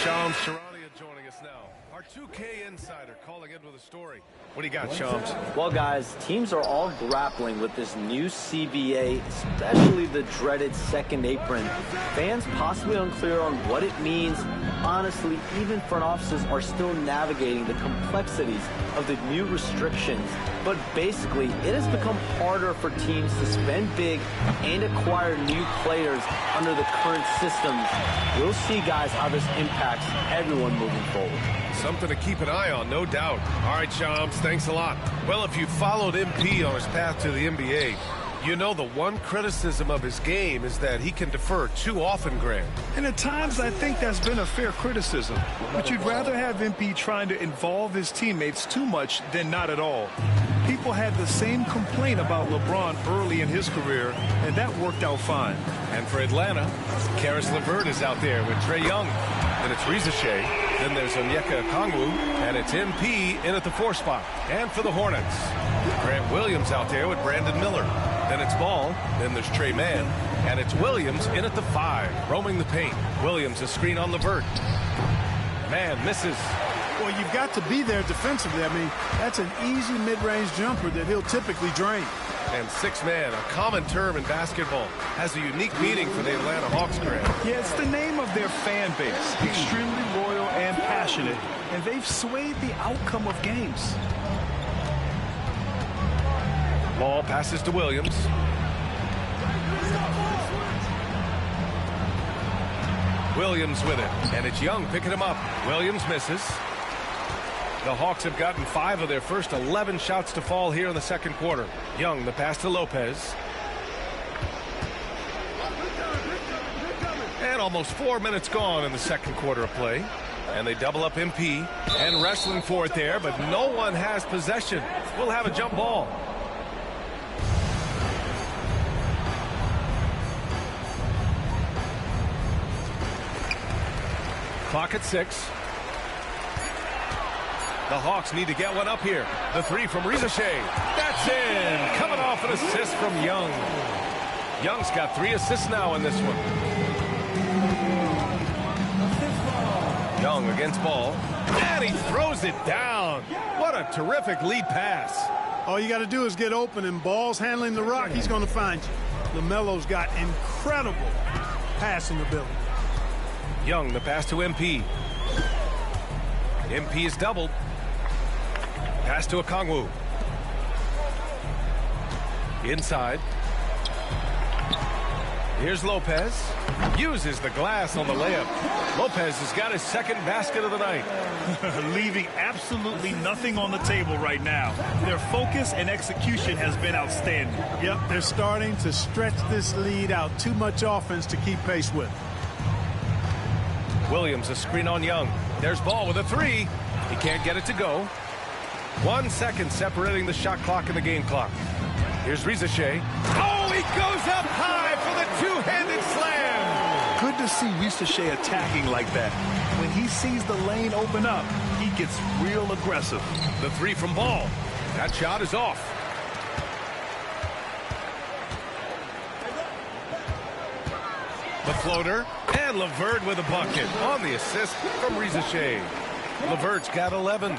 Shams Charania joining us now. Our 2K insider calling in with a story. What do you got, Shams? Well, guys, teams are all grappling with this new CBA, especially the dreaded second apron. Fans possibly unclear on what it means. Honestly, even front offices are still navigating the complexities of the new restrictions. But basically, it has become harder for teams to spend big and acquire new players under the current systems. We'll see, guys, how this impacts everyone moving forward. Something to keep an eye on, no doubt. All right, Shams, thanks a lot. Well, if you followed MP on his path to the NBA, you know the one criticism of his game is that he can defer too often, Grant. And at times, I think that's been a fair criticism. But you'd rather have MP trying to involve his teammates too much than not at all. People had the same complaint about LeBron early in his career, and that worked out fine. And for Atlanta, Caris LeVert is out there with Trae Young. Then it's Reza Shea. Then there's Onyeka Okongwu. And it's MP in at the 4 spot. And for the Hornets, Grant Williams out there with Brandon Miller. Then it's Ball. Then there's Trey Mann. And it's Williams in at the 5, roaming the paint. Williams a screen on LeVert. Man misses. Well, you've got to be there defensively. I mean, that's an easy mid-range jumper that he'll typically drain. And 6-man, a common term in basketball, has a unique meaning for the Atlanta Hawks, Grant. Yeah, it's the name of their fan base. Extremely loyal and passionate. And they've swayed the outcome of games. Ball passes to Williams. Williams with it. And it's Young picking him up. Williams misses. The Hawks have gotten 5 of their first 11 shots to fall here in the second quarter. Young, the pass to Lopez. And almost 4 minutes gone in the second quarter of play. And they double up MP. And wrestling for it there, but no one has possession. We'll have a jump ball. Clock at 6. The Hawks need to get one up here. The 3 from Reza Shea. That's in. Coming off an assist from Young. Young's got 3 assists now in this one. Young against Ball. And he throws it down. What a terrific lead pass. All you got to do is get open, and Ball's handling the rock. He's going to find you. LaMelo's got incredible passing ability. Young, the pass to MP. MP is doubled. Pass to Okongwu. Inside. Here's Lopez. Uses the glass on the layup. Lopez has got his second basket of the night. Leaving absolutely nothing on the table right now. Their focus and execution has been outstanding. Yep, they're starting to stretch this lead out. Too much offense to keep pace with. Williams a screen on Young. There's Ball with a 3. He can't get it to go. 1 second separating the shot clock and the game clock. Here's Reza Shea. Oh, he goes up high for the two-handed slam. Good to see Reza Shea attacking like that. When he sees the lane open up, he gets real aggressive. The 3 from Ball. That shot is off. The floater, and LeVert with a bucket on the assist from Reza Shea. LeVert's got 11.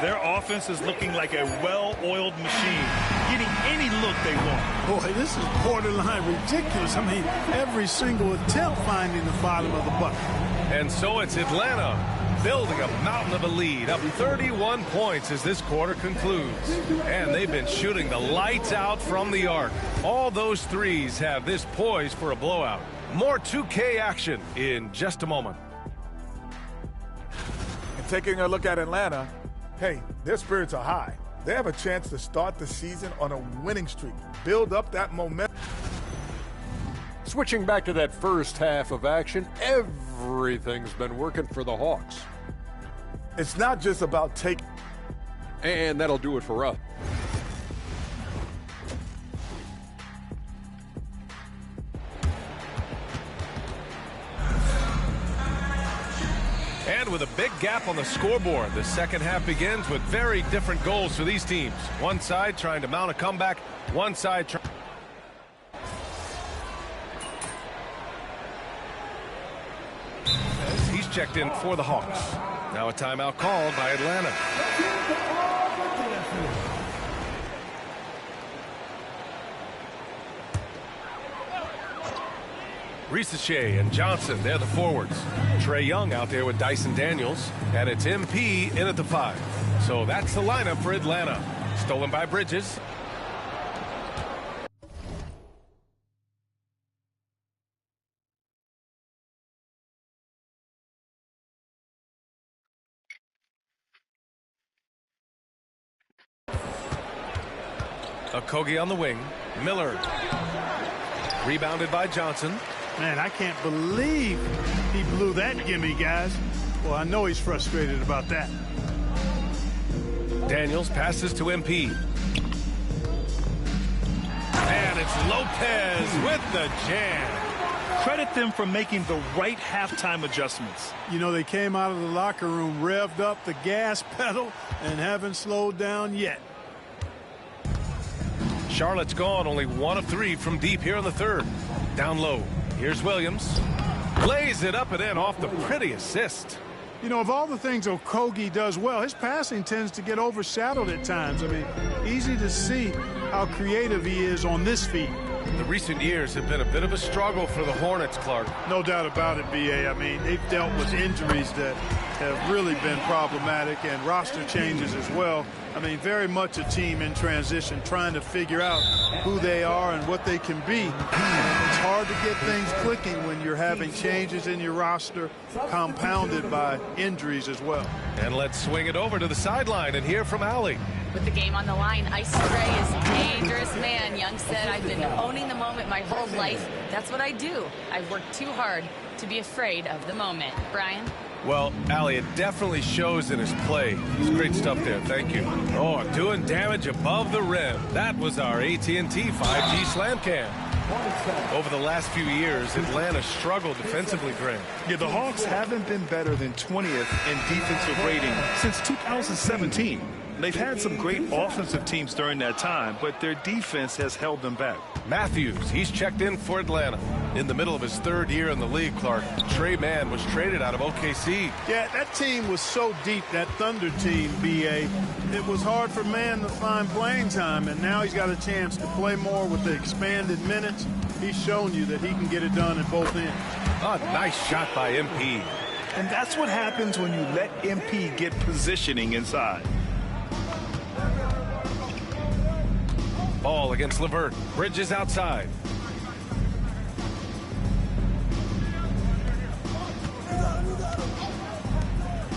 Their offense is looking like a well-oiled machine, getting any look they want. Boy, this is borderline ridiculous. I mean, every single attempt finding the bottom of the bucket. And so it's Atlanta building a mountain of a lead, up 31 points as this quarter concludes. And they've been shooting the lights out from the arc. All those threes have this poised for a blowout. More 2K action in just a moment. And taking a look at Atlanta, hey, their spirits are high. They have a chance to start the season on a winning streak, build up that momentum. Switching back to that first half of action, everything's been working for the Hawks. It's not just about taking. And that'll do it for us. And with a big gap on the scoreboard, the second half begins with very different goals for these teams. One side trying to mount a comeback, one side trying. He's checked in for the Hawks. Now a timeout called by Atlanta. Risacher and Johnson, they're the forwards. Trae Young out there with Dyson Daniels, and it's MP in at the 5. So that's the lineup for Atlanta. Stolen by Bridges. Okogie on the wing. Miller. Rebounded by Johnson. Man, I can't believe he blew that gimme, guys. Well, I know he's frustrated about that. Daniels passes to MP. And it's Lopez with the jam. Credit them for making the right halftime adjustments. You know, they came out of the locker room, revved up the gas pedal, and haven't slowed down yet. Charlotte's gone, only 1 of 3 from deep here in the third. Down low. Here's Williams. Lays it up and in off the pretty assist. You know, of all the things Okogie does well, his passing tends to get overshadowed at times. I mean, easy to see how creative he is on this feed. The recent years have been a bit of a struggle for the Hornets, Clark. No doubt about it, B.A. I mean, they've dealt with injuries that have really been problematic and roster changes as well. I mean, very much a team in transition, trying to figure out who they are and what they can be. It's hard to get things clicking when you're having changes in your roster compounded by injuries as well. And let's swing it over to the sideline and hear from Allie. With the game on the line, Ice Spray is a dangerous man. Young said, I've been owning the moment my whole life. That's what I do. I've worked too hard to be afraid of the moment. Brian? Well, Allie, it definitely shows in his play. It's great stuff there. Thank you. Oh, doing damage above the rim. That was our AT&T 5G slam cam. Over the last few years, Atlanta struggled defensively, Grant. Yeah, the Hawks haven't been better than 20th in defensive rating since 2017. They've had some great offensive teams during that time, but their defense has held them back. Matthews, he's checked in for Atlanta. In the middle of his third year in the league, Clark, Trey Mann was traded out of OKC. Yeah, that team was so deep, that Thunder team, B.A. It was hard for Mann to find playing time, and now he's got a chance to play more with the expanded minutes. He's shown you that he can get it done at both ends. Oh, nice shot by MP. And that's what happens when you let MP get positioning inside. Ball against LeVert. Bridges outside.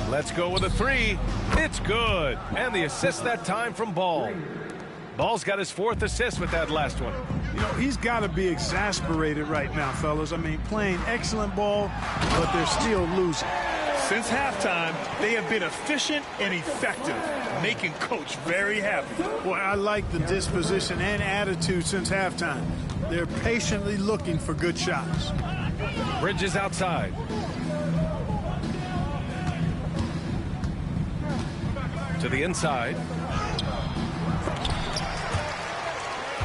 Let's go with a 3. It's good. And the assist that time from Ball. Ball's got his 4th assist with that last one. You know, he's got to be exasperated right now, fellas. I mean, playing excellent ball, but they're still losing. Since halftime, they have been efficient and effective, making Coach very happy. Well, I like the disposition and attitude since halftime. They're patiently looking for good shots. Bridges outside. To the inside.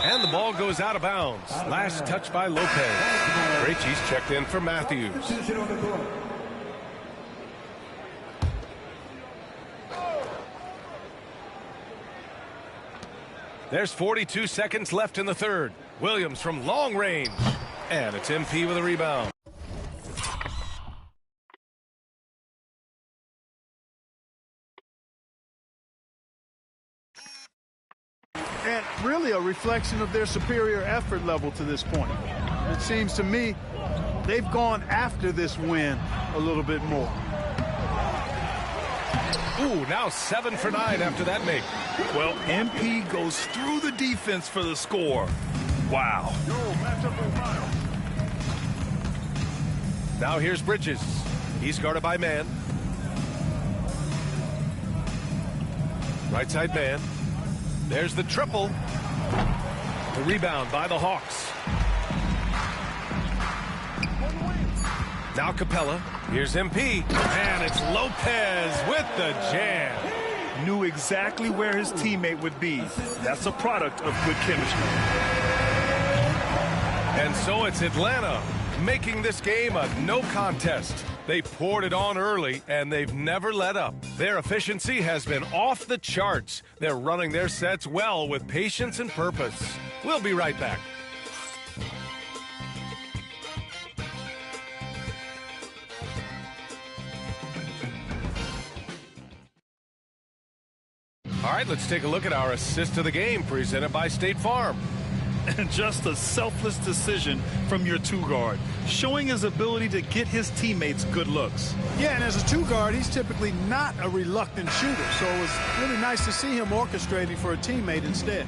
And the ball goes out of bounds. Last touch by Lopez. Krejci's checked in for Matthews. There's 42 seconds left in the third. Williams from long range. And it's MP with a rebound. And really a reflection of their superior effort level to this point. It seems to me they've gone after this win a little bit more. Ooh, now 7 for 9 after that make. Well, MP goes through the defense for the score. Wow. Now here's Bridges. He's guarded by Mann. Right side man. There's the triple. The rebound by the Hawks. Now Capella. Here's MP. And it's Lopez with the jam. Knew exactly where his teammate would be. That's a product of good chemistry. And so it's Atlanta making this game a no contest. They poured it on early, and they've never let up. Their efficiency has been off the charts. They're running their sets well with patience and purpose. We'll be right back. All right, let's take a look at our assist of the game presented by State Farm. And just a selfless decision from your two-guard, showing his ability to get his teammates good looks. Yeah, and as a two-guard, he's typically not a reluctant shooter, so it was really nice to see him orchestrating for a teammate instead.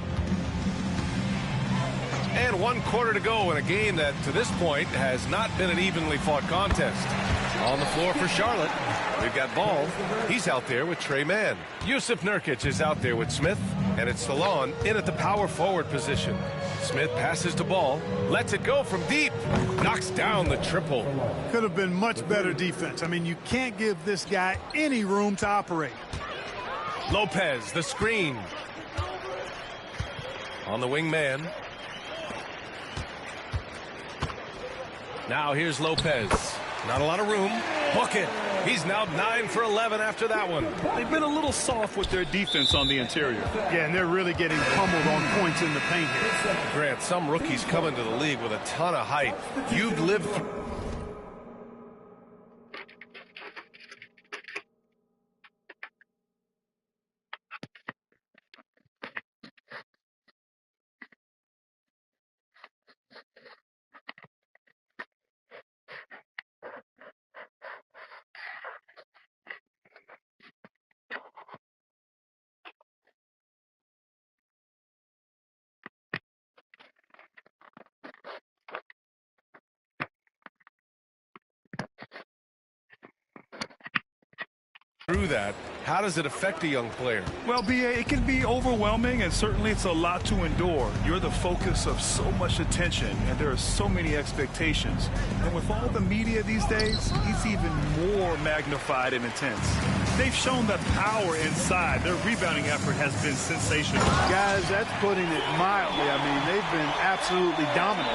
And 1 quarter to go in a game that, to this point, has not been an evenly fought contest. On the floor for Charlotte, we've got Ball. He's out there with Tre Mann. Jusuf Nurkic is out there with Smith, and it's Salon in at the power forward position. Smith passes to Ball, lets it go from deep, knocks down the triple. Could have been much better defense. I mean, you can't give this guy any room to operate. Lopez, the screen. On the wing man. Now here's Lopez. Not a lot of room. Book it. He's now 9 for 11 after that one. They've been a little soft with their defense on the interior. Yeah, and they're really getting pummeled on points in the paint here. Grant, some rookies come into the league with a ton of hype. You've lived through that. How does it affect a young player? Well, B.A., it can be overwhelming, and certainly it's a lot to endure. You're the focus of so much attention, and there are so many expectations. And with all the media these days, it's even more magnified and intense. They've shown the power inside. Their rebounding effort has been sensational. Guys, that's putting it mildly. I mean, they've been absolutely dominant.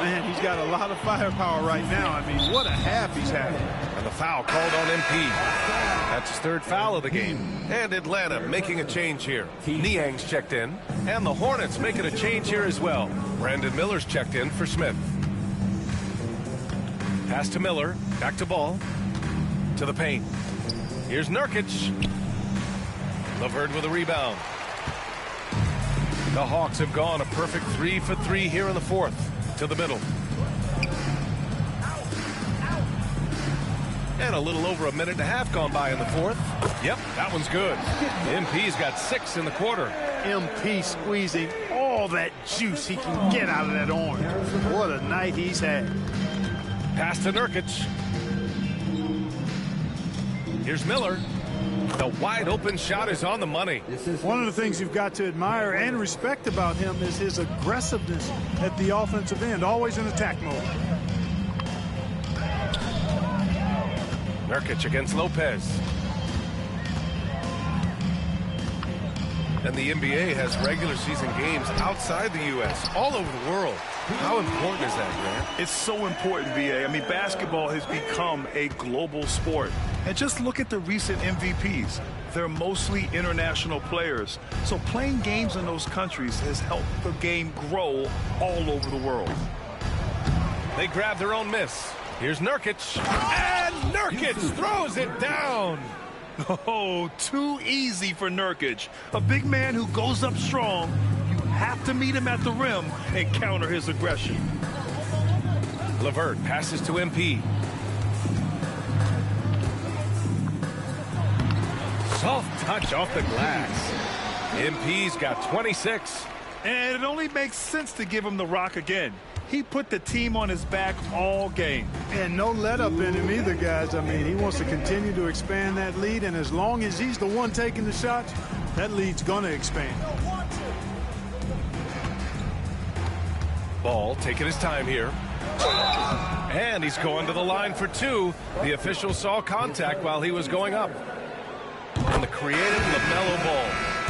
Man, he's got a lot of firepower right now. I mean, what a half he's having. And the foul called on MP. That's his third foul of the game. And Atlanta making a change here. Niang's checked in. And the Hornets making a change here as well. Brandon Miller's checked in for Smith. Pass to Miller. Back to Ball. To the paint. Here's Nurkic. LeVert with a rebound. The Hawks have gone a perfect 3 for 3 here in the fourth. To the middle. And a little over a minute and a half gone by in the fourth. Yep, that one's good. MP's got 6 in the quarter. MP squeezing all that juice he can get out of that orange. What a night he's had. Pass to Nurkic. Here's Miller. The wide open shot is on the money. One of the things you've got to admire and respect about him is his aggressiveness at the offensive end, always in attack mode. Nurkic against Lopez. And the NBA has regular season games outside the U.S., all over the world. How important is that, Grant? It's so important, B.A. I mean, basketball has become a global sport. And just look at the recent MVPs. They're mostly international players. So playing games in those countries has helped the game grow all over the world. They grab their own miss. Here's Nurkic. And Nurkic throws it down. Oh, too easy for Nurkic. A big man who goes up strong. You have to meet him at the rim and counter his aggression. LeVert passes to MP. Soft touch off the glass. MP's got 26. And it only makes sense to give him the rock again. He put the team on his back all game. And no let up in him either, guys. I mean, he wants to continue to expand that lead, and as long as he's the one taking the shots, that lead's going to expand. Ball taking his time here. And he's going to the line for 2. The official saw contact while he was going up. And the creative LaMelo Ball.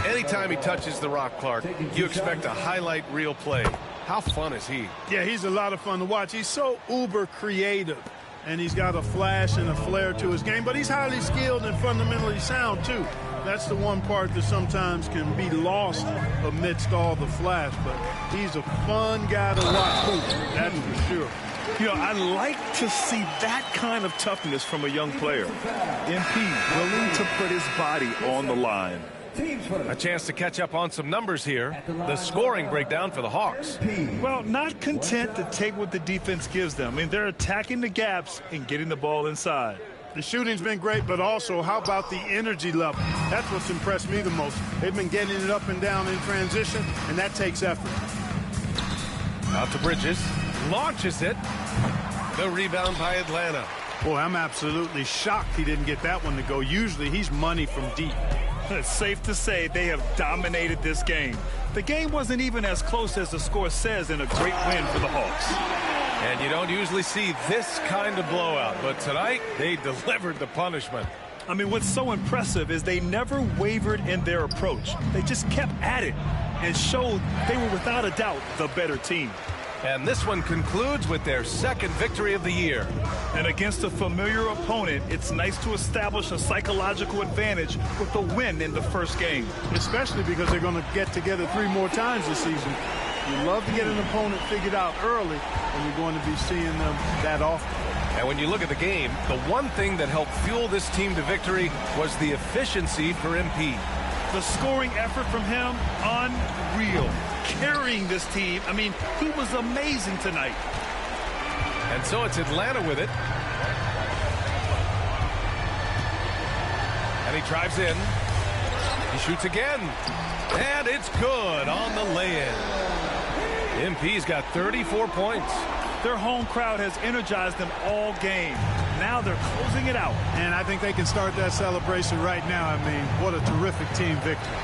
Anytime he touches the rock, Clark, you expect a highlight reel play. How fun is he? Yeah, he's a lot of fun to watch. He's so uber creative. and he's got a flash and a flair to his game, but he's highly skilled and fundamentally sound, too. That's the one part that sometimes can be lost amidst all the flash, but he's a fun guy to watch hoop, that's for sure. You know, I like to see that kind of toughness from a young player. MP willing to put his body on the line. A chance to catch up on some numbers here. The scoring breakdown for the Hawks. Well, not content to take what the defense gives them. I mean, they're attacking the gaps and getting the ball inside. The shooting's been great, but also how about the energy level? That's what's impressed me the most. They've been getting it up and down in transition, and that takes effort. Out to Bridges. Launches it. The rebound by Atlanta. Boy, I'm absolutely shocked he didn't get that one to go. Usually he's money from deep. It's safe to say they have dominated this game. The game wasn't even as close as the score says in a great win for the Hawks. And you don't usually see this kind of blowout, but tonight they delivered the punishment. I mean, what's so impressive is they never wavered in their approach. They just kept at it and showed they were without a doubt the better team. And this one concludes with their second victory of the year. And against a familiar opponent, it's nice to establish a psychological advantage with a win in the first game. Especially because they're going to get together 3 more times this season. You love to get an opponent figured out early, and you're going to be seeing them that often. And when you look at the game, the one thing that helped fuel this team to victory was the efficiency for MP. The scoring effort from him, unreal. Carrying this team, I mean, he was amazing tonight. And so it's Atlanta with it. And he drives in. He shoots again. And it's good on the lay-in. MP's got 34 points. Their home crowd has energized them all game. Now they're closing it out. And I think they can start that celebration right now. I mean, what a terrific team victory.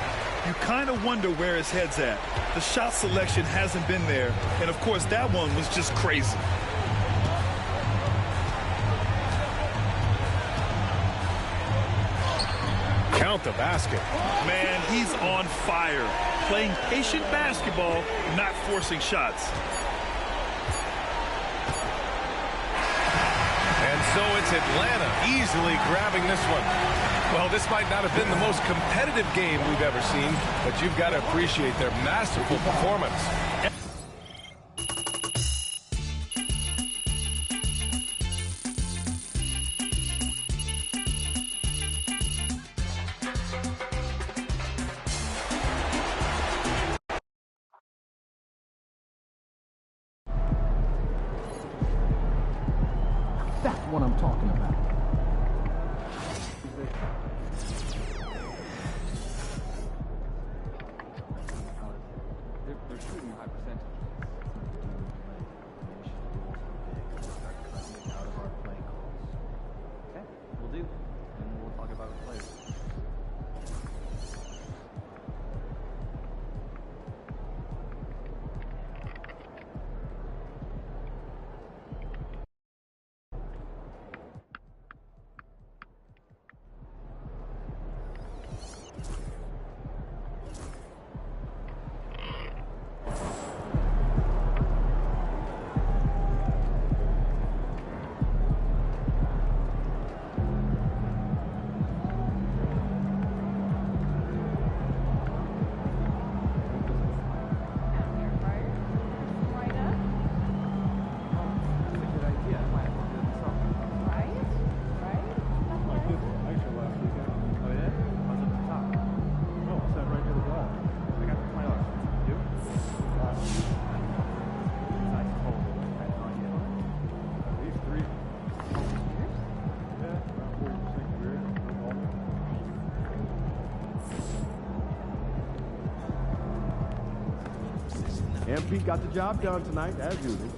You kind of wonder where his head's at. The shot selection hasn't been there. And, of course, that one was just crazy. Count the basket. Man, he's on fire. Playing patient basketball, not forcing shots. And so it's Atlanta easily grabbing this one. Well, this might not have been the most competitive game we've ever seen, but you've got to appreciate their masterful performance. That's what I'm talking about. They're shooting high percentage. Out of our play calls. Okay, we'll do. And we'll talk about it later. MP got the job done tonight, as usual.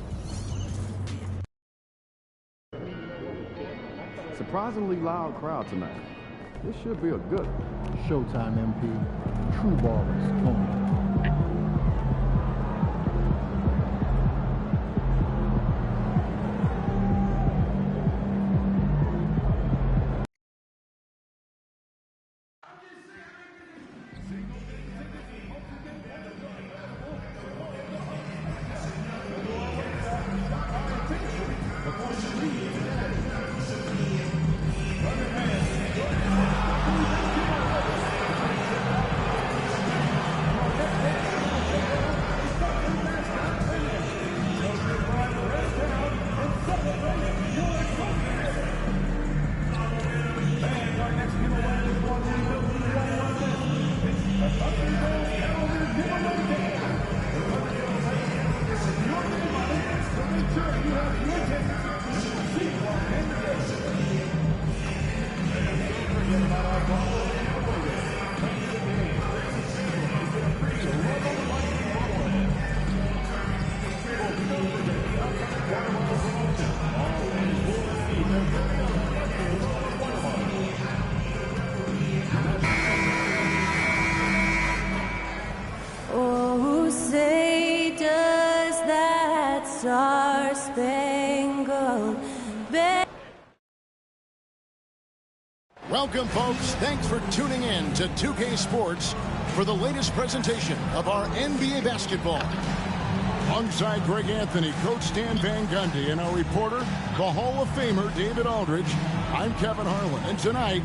Surprisingly loud crowd tonight. This should be a good one. Showtime, MP. True ballers only. Spangled Banner. Welcome, folks. Thanks for tuning in to 2K Sports for the latest presentation of our NBA basketball. Alongside Greg Anthony, Coach Stan Van Gundy, and our reporter, the Hall of Famer David Aldridge, I'm Kevin Harlan. And tonight,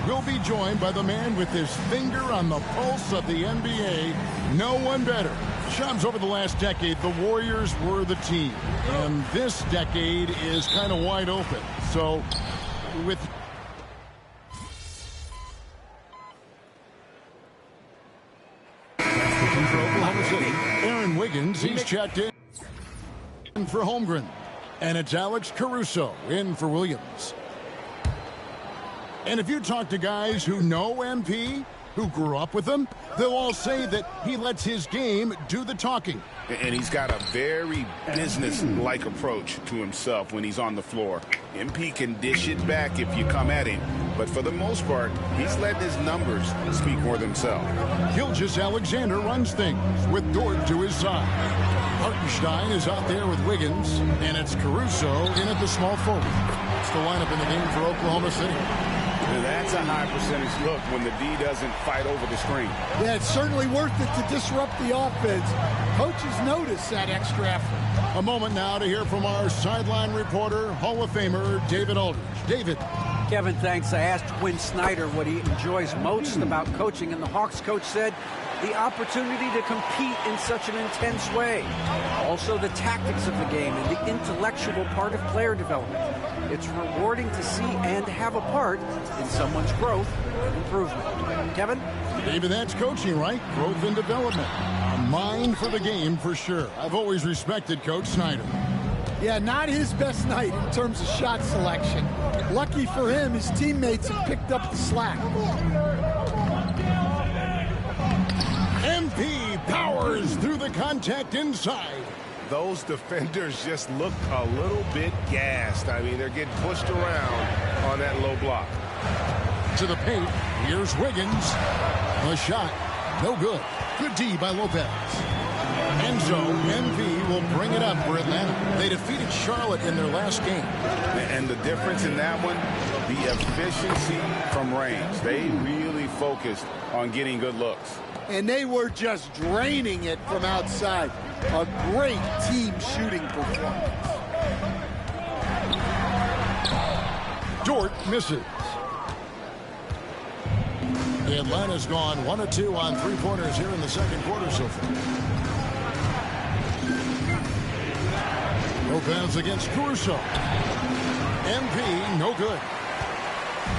we'll be joined by the man with his finger on the pulse of the NBA, no one better. Shams, over the last decade, the Warriors were the team. And this decade is kind of wide open. So, with... For Oklahoma City, Aaron Wiggins, he's checked in for Holmgren. And it's Alex Caruso in for Williams. And if you talk to guys who know MP, who grew up with him, they'll all say that he lets his game do the talking. And he's got a very business-like approach to himself when he's on the floor. MP can dish it back if you come at him, but for the most part, he's letting his numbers speak for themselves. Gilgeous-Alexander runs things with Dort to his side. Hartenstein is out there with Wiggins, and it's Caruso in at the small forward. It's the lineup in the game for Oklahoma City. And that's a high percentage look when the D doesn't fight over the screen. Yeah, it's certainly worth it to disrupt the offense. Coaches notice that extra effort. A moment now to hear from our sideline reporter, Hall of Famer David Aldridge. David. Kevin, thanks. I asked Quinn Snyder what he enjoys most about coaching, and the Hawks coach said the opportunity to compete in such an intense way. Also the tactics of the game and the intellectual part of player development. It's rewarding to see and have a part in someone's growth and improvement. Kevin? David, that's coaching, right? Growth and development. A mind for the game for sure. I've always respected Coach Snyder. Yeah, not his best night in terms of shot selection. Lucky for him, his teammates have picked up the slack. MP powers through the contact inside. Those defenders just look a little bit gassed. I mean, they're getting pushed around on that low block. To the paint, here's Wiggins. The shot, no good. Good D by Lopez. And so, MP will bring it up for Atlanta. They defeated Charlotte in their last game. And the difference in that one, the efficiency from range. They really focused on getting good looks. And they were just draining it from outside. A great team shooting performance. Dort misses. Atlanta's gone 1 of 2 on three-pointers here in the second quarter so far. Lopez against Caruso. MP, no good.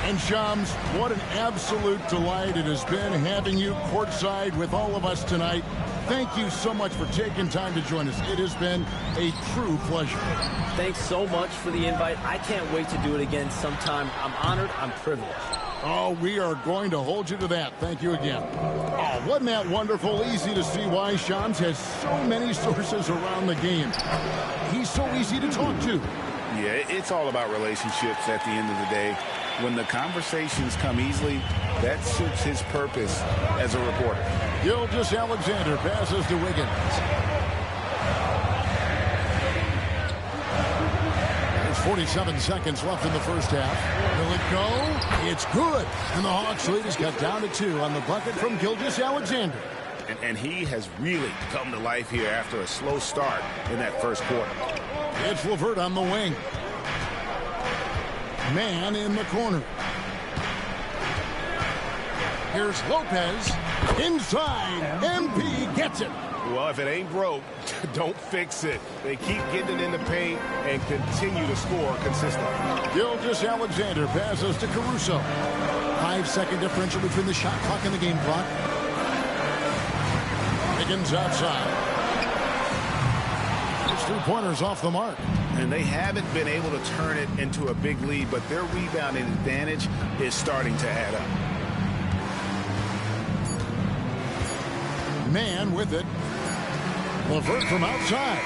And Shams, what an absolute delight it has been having you courtside with all of us tonight. Thank you so much for taking time to join us. It has been a true pleasure. Thanks so much for the invite. I can't wait to do it again sometime. I'm honored. I'm privileged. Oh, we are going to hold you to that. Thank you again. Oh, wasn't that wonderful? Easy to see why Shams has so many sources around the game. He's so easy to talk to. Yeah, it's all about relationships at the end of the day. When the conversations come easily, that suits his purpose as a reporter. Gilgeous-Alexander passes to Wiggins. There's 47 seconds left in the first half. Will it go? It's good. And the Hawks lead is cut down to 2 on the bucket from Gilgeous-Alexander. And he has really come to life here after a slow start in that first quarter. It's LeVert on the wing. Man in the corner. Here's Lopez. Inside. MP gets it. Well, if it ain't broke, don't fix it. They keep getting it in the paint and continue to score consistently. Gilgeous-Alexander passes to Caruso. 5-second differential between the shot clock and the game clock. Wiggins outside. It's 3-pointers off the mark. And they haven't been able to turn it into a big lead, but their rebounding advantage is starting to add up. Man with it. LeVert from outside.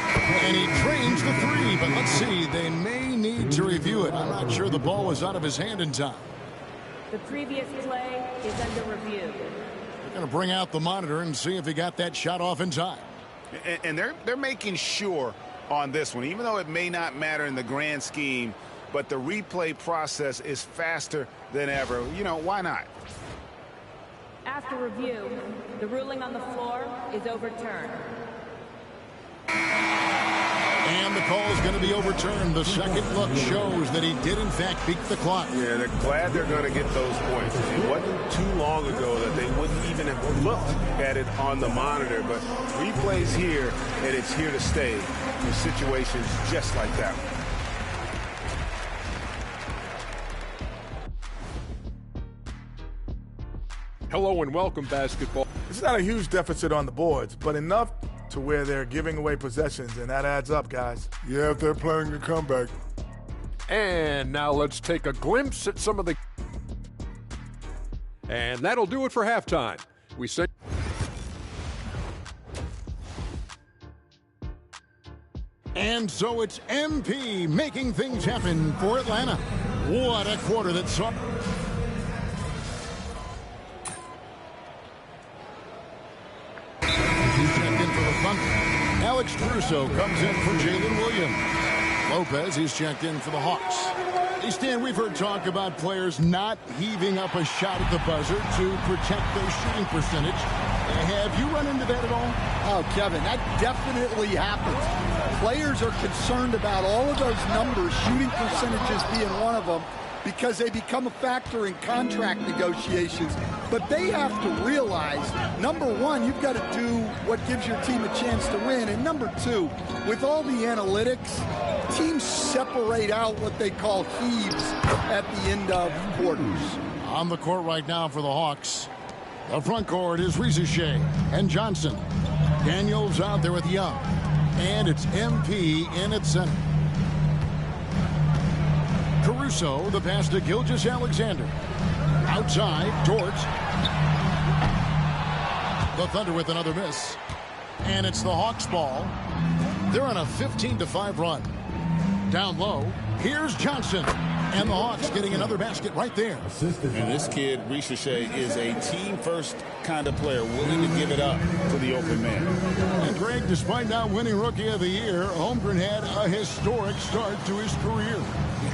And he drains the 3, but let's see. They may need to review it. I'm not sure the ball was out of his hand in time. The previous play is under review. They're going to bring out the monitor and see if he got that shot off in time. And they're making sure on this one, even though it may not matter in the grand scheme, but the replay process is faster than ever. You know, why not? After review, the ruling on the floor is overturned. And the call is going to be overturned. The second look shows that he did, in fact, beat the clock. Yeah, they're glad they're going to get those points. It wasn't too long ago that they wouldn't even have looked at it on the monitor, but replays here, and it's here to stay in situations just like that. Hello and welcome, basketball. It's not a huge deficit on the boards, but enough to where they're giving away possessions, and that adds up, guys. Yeah, if they're playing a comeback. And now let's take a glimpse at some of the... And that'll do it for halftime. We sent... And so it's MP making things happen for Atlanta. What a quarter that saw... Alex Caruso comes in for Jalen Williams. Lopez, he's checked in for the Hawks. Hey, Stan, we've heard talk about players not heaving up a shot at the buzzer to protect their shooting percentage. Have you run into that at all? Oh, Kevin, that definitely happens. Players are concerned about all of those numbers, shooting percentages being one of them, because they become a factor in contract negotiations. But they have to realize, number one, you've got to do what gives your team a chance to win. And number two, with all the analytics, teams separate out what they call heaves at the end of quarters. On the court right now for the Hawks, the front court is Risacher and Johnson. Daniels out there with Young. And it's MP in at center. Caruso, the pass to Gilgeous-Alexander. Outside, Dort. The Thunder with another miss. And it's the Hawks ball. They're on a 15-5 run. Down low, here's Johnson. And the Hawks getting another basket right there. And this kid, Risacher, is a team-first kind of player, willing to give it up to the open man. And Greg, despite not winning Rookie of the Year, Holmgren had a historic start to his career.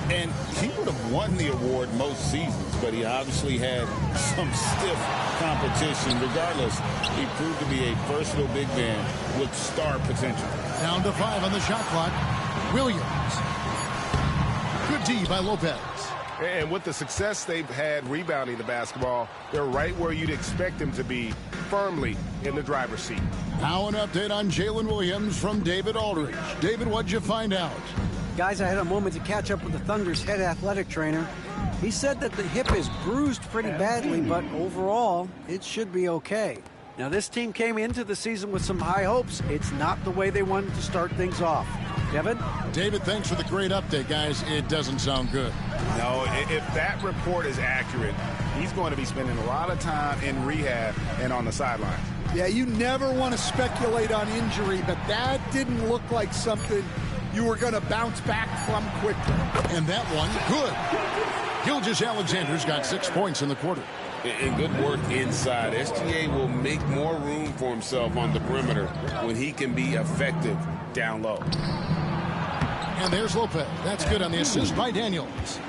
And he would have won the award most seasons, but he obviously had some stiff competition. Regardless, he proved to be a versatile big man with star potential. Down to 5 on the shot clock. Williams. Good D by Lopez. And with the success they've had rebounding the basketball, they're right where you'd expect them to be, firmly in the driver's seat. Now an update on Jalen Williams from David Aldridge. David, what'd you find out? Guys, I had a moment to catch up with the Thunder's head athletic trainer. He said that the hip is bruised pretty badly, but overall, it should be okay. Now, this team came into the season with some high hopes. It's not the way they wanted to start things off. Kevin? David, thanks for the great update, guys. It doesn't sound good. No, if that report is accurate, he's going to be spending a lot of time in rehab and on the sidelines. Yeah, you never want to speculate on injury, but that didn't look like something you were going to bounce back from quickly. And that one, good. Gilgeous-Alexander's got 6 points in the quarter. And good work inside. SGA will make more room for himself on the perimeter when he can be effective down low. And there's Lopez. That's good on the assist by Daniels.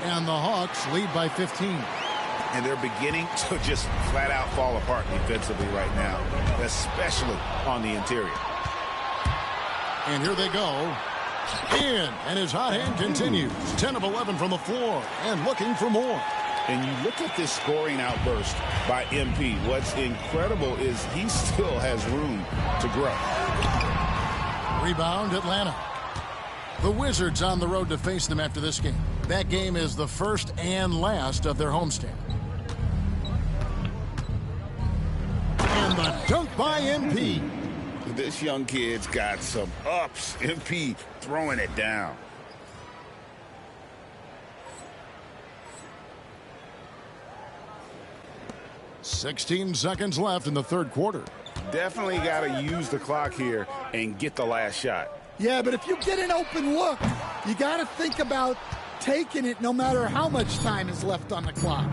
And the Hawks lead by 15. And they're beginning to just flat out fall apart defensively right now, especially on the interior. And here they go. In, and his hot hand continues. 10 of 11 from the floor, and looking for more. And you look at this scoring outburst by MP. What's incredible is he still has room to grow. Rebound, Atlanta. The Wizards on the road to face them after this game. That game is the first and last of their homestand. And the dunk by MP. This young kid's got some ups. MP throwing it down. $16 seconds left in the third quarter. Definitely got to use the clock here and get the last shot. Yeah, but if you get an open look, you got to think about taking it no matter how much time is left on the clock.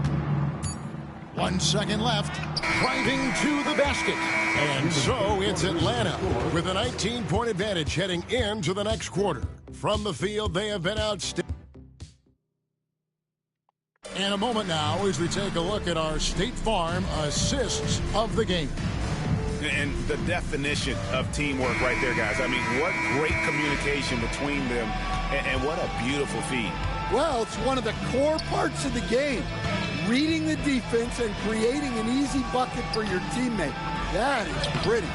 1 second left. Driving to the basket. And so it's Atlanta with a 19-point advantage heading into the next quarter. From the field, they have been outstanding. In a moment now as we take a look at our State Farm assists of the game. And the definition of teamwork right there, guys. I mean, what great communication between them, and what a beautiful feed. Well, it's one of the core parts of the game. Reading the defense and creating an easy bucket for your teammate. That is pretty.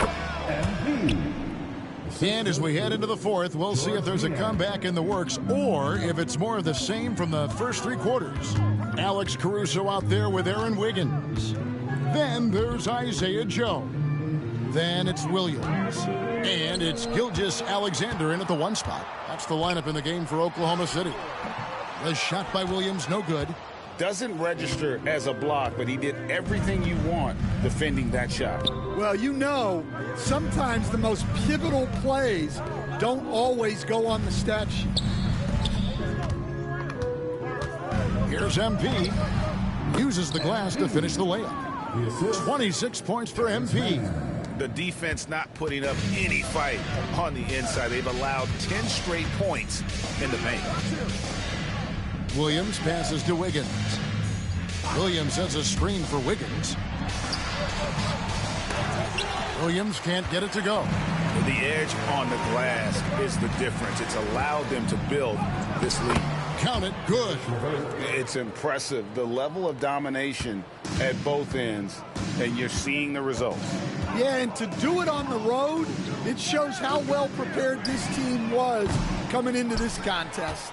And as we head into the fourth, we'll see if there's a comeback in the works or if it's more of the same from the first 3 quarters. Alex Caruso out there with Aaron Wiggins. Then there's Isaiah Joe. Then it's Williams. And it's Gilgeous-Alexander in at the 1 spot. That's the lineup in the game for Oklahoma City. The shot by Williams, no good. Doesn't register as a block, but he did everything you want defending that shot. Well, you know, sometimes the most pivotal plays don't always go on the stat sheet. Here's MP. Uses the glass to finish the layup. 26 points for MP. The defense not putting up any fight on the inside. They've allowed 10 straight points in the paint. Williams passes to Wiggins. Williams sends a screen for Wiggins. Williams can't get it to go. The edge on the glass is the difference. It's allowed them to build this lead. Count it, good. It's impressive, the level of domination at both ends, and you're seeing the results. Yeah, and to do it on the road, it shows how well prepared this team was coming into this contest.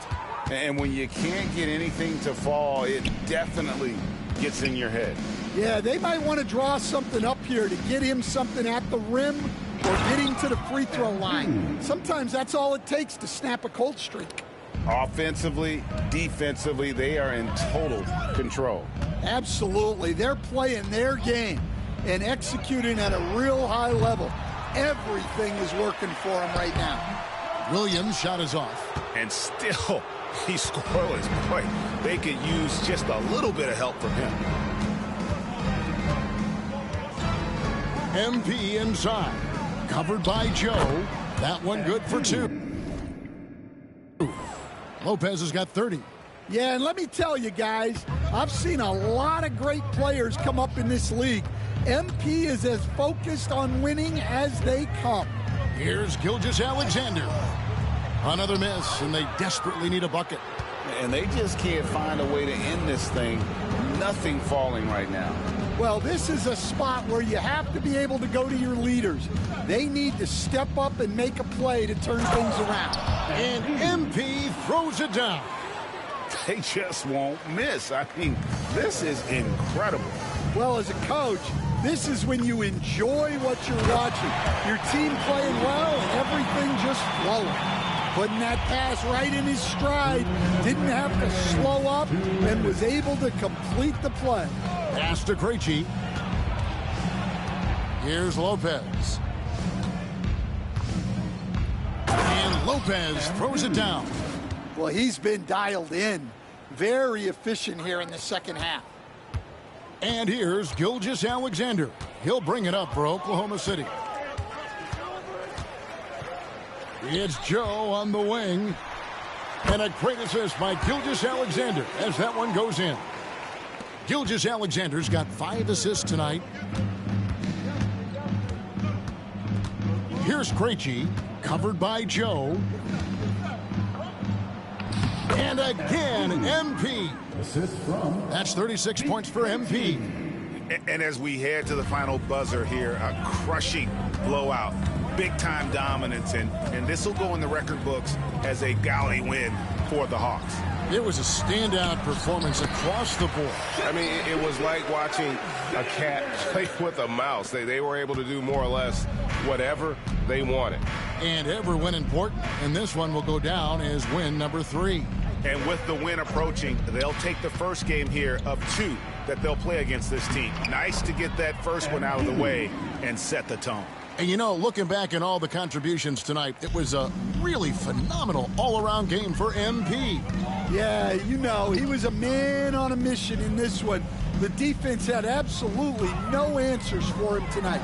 And when you can't get anything to fall, it definitely gets in your head. Yeah, they might want to draw something up here to get him something at the rim or get him to the free throw line. Sometimes that's all it takes to snap a cold streak. Offensively, defensively, they are in total control. Absolutely. They're playing their game and executing at a real high level. Everything is working for them right now. Williams' shot is off. And still, he's scoreless. Boy, they could use just a little bit of help from him. MP inside. Covered by Joe. That one good for 2. Lopez has got 30. Yeah, and let me tell you guys, I've seen a lot of great players come up in this league. MP is as focused on winning as they come. Here's Gilgeous-Alexander. Another miss, and they desperately need a bucket. And they just can't find a way to end this thing. Nothing falling right now. Well, this is a spot where you have to be able to go to your leaders. They need to step up and make a play to turn things around. And MP throws it down. They just won't miss. I mean, this is incredible. Well, as a coach, this is when you enjoy what you're watching. Your team playing well and everything just flowing. Putting that pass right in his stride, didn't have to slow up, and was able to complete the play. Pass to Krejci. Here's Lopez. And Lopez throws it down. Well, he's been dialed in. Very efficient here in the second half. And here's Gilgeous-Alexander. He'll bring it up for Oklahoma City. It's Joe on the wing. And a great assist by Gilgeous-Alexander as that one goes in. Gilgeous-Alexander's got 5 assists tonight. Here's Krejci, covered by Joe. And again, MP. That's 36 points for MP. And as we head to the final buzzer here, a crushing blowout. Big-time dominance, and this will go in the record books as a galley win for the Hawks. It was a standout performance across the board. I mean, it was like watching a cat play with a mouse. They were able to do more or less whatever they wanted. And ever win important, and this one will go down as win number 3. And with the win approaching, they'll take the first game here of 2 that they'll play against this team. Nice to get that first one out of the way and set the tone. And you know, looking back at all the contributions tonight, it was a really phenomenal all-around game for MP. Yeah, you know, he was a man on a mission in this one. The defense had absolutely no answers for him tonight.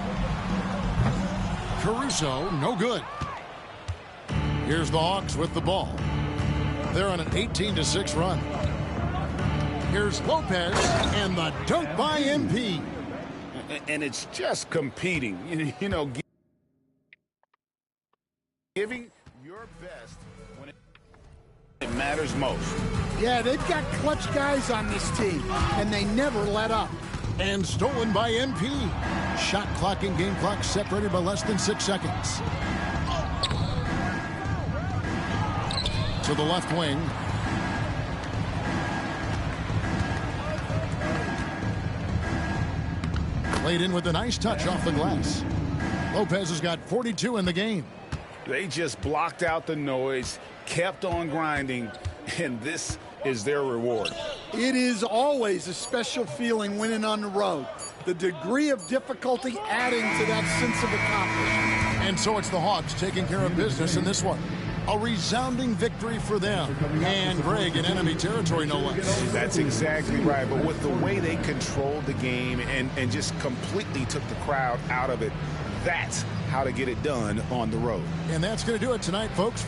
Caruso, no good. Here's the Hawks with the ball. They're on an 18-6 run. Here's Lopez, and the dunk by MP. And it's just competing, you know, giving your best when it matters most. Yeah, they've got clutch guys on this team, and they never let up. And stolen by MP. Shot clock and game clock separated by less than 6 seconds. To the left wing. Played in with a nice touch off the glass. Lopez has got 42 in the game. They just blocked out the noise, kept on grinding, and this is their reward. It is always a special feeling winning on the road. The degree of difficulty adding to that sense of accomplishment. And so it's the Hawks taking care of business in this one. A resounding victory for them. And Greg in enemy territory, no less. That's exactly right. But with the way they controlled the game and just completely took the crowd out of it, that's how to get it done on the road. And that's going to do it tonight, folks.